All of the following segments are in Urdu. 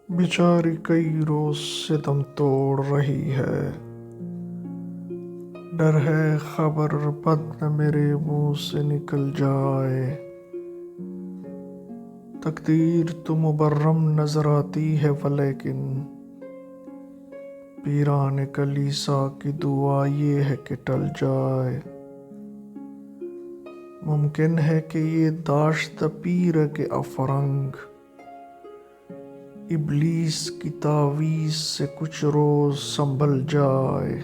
بیچاری کئی روز سے دم توڑ رہی ہے، ڈر ہے خبر بد نہ میرے منہ سے نکل جائے۔ تقدیر تو مبرم نظر آتی ہے ولیکن پیران کلیسا کی دعا یہ ہے کہ ٹل جائے۔ ممکن ہے کہ یہ داشت پیر کے افرنگ ابلیس کی تعویذ سے کچھ روز سنبھل جائے۔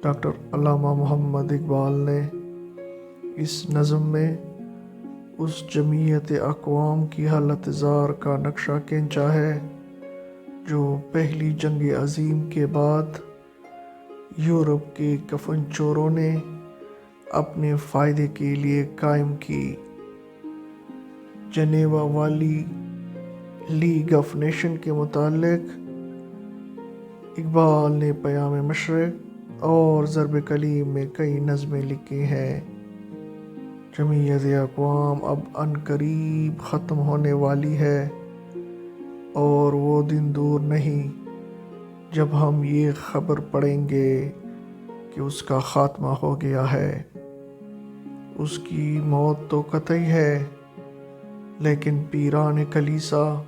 ڈاکٹر علامہ محمد اقبال نے اس نظم میں اس جمعیت اقوام کی حالت زار کا نقشہ کھینچا ہے جو پہلی جنگ عظیم کے بعد یورپ کے کفن چوروں نے اپنے فائدے کے لیے قائم کی۔ جنیوا والی لیگ آف نیشن کے متعلق اقبال نے پیام مشرق اور ضرب کلیم میں کئی نظمیں لکھی ہیں۔ جمعیت اقوام اب عنقریب ختم ہونے والی ہے اور وہ دن دور نہیں جب ہم یہ خبر پڑھیں گے کہ اس کا خاتمہ ہو گیا ہے۔ اس کی موت تو قطعی ہے، لیکن پیران کلیسا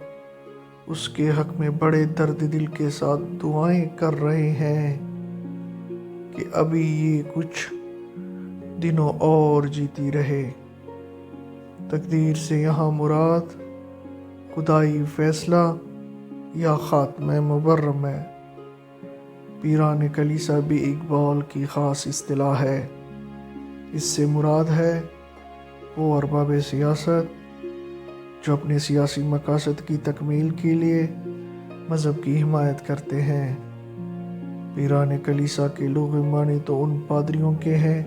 اس کے حق میں بڑے درد دل کے ساتھ دعائیں کر رہے ہیں کہ ابھی یہ کچھ دنوں اور جیتی رہے۔ تقدیر سے یہاں مراد خدائی فیصلہ یا خاتمہ مبرم ہے۔ پیران کلیسا بھی اقبال کی خاص اصطلاح ہے۔ اس سے مراد ہے وہ ارباب سیاست جو اپنے سیاسی مقاصد کی تکمیل کے لیے مذہب کی حمایت کرتے ہیں۔ پیران کلیسا کے لغوی معنی تو ان پادریوں کے ہیں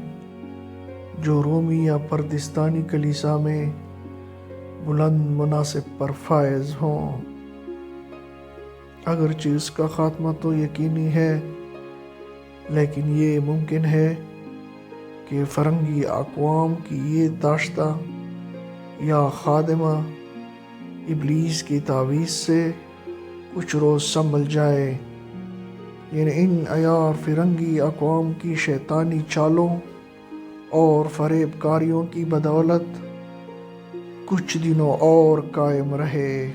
جو رومی یا پردستانی کلیسا میں بلند مناصب پر فائز ہوں۔ اگرچہ اس کا خاتمہ تو یقینی ہے، لیکن یہ ممکن ہے کہ فرنگی اقوام کی یہ داشتہ یا خادمہ ابلیس کی تعویذ سے کچھ روز سنبھل جائے، یعنی ان عیار فرنگی اقوام کی شیطانی چالوں اور فریب کاریوں کی بدولت کچھ دنوں اور قائم رہے۔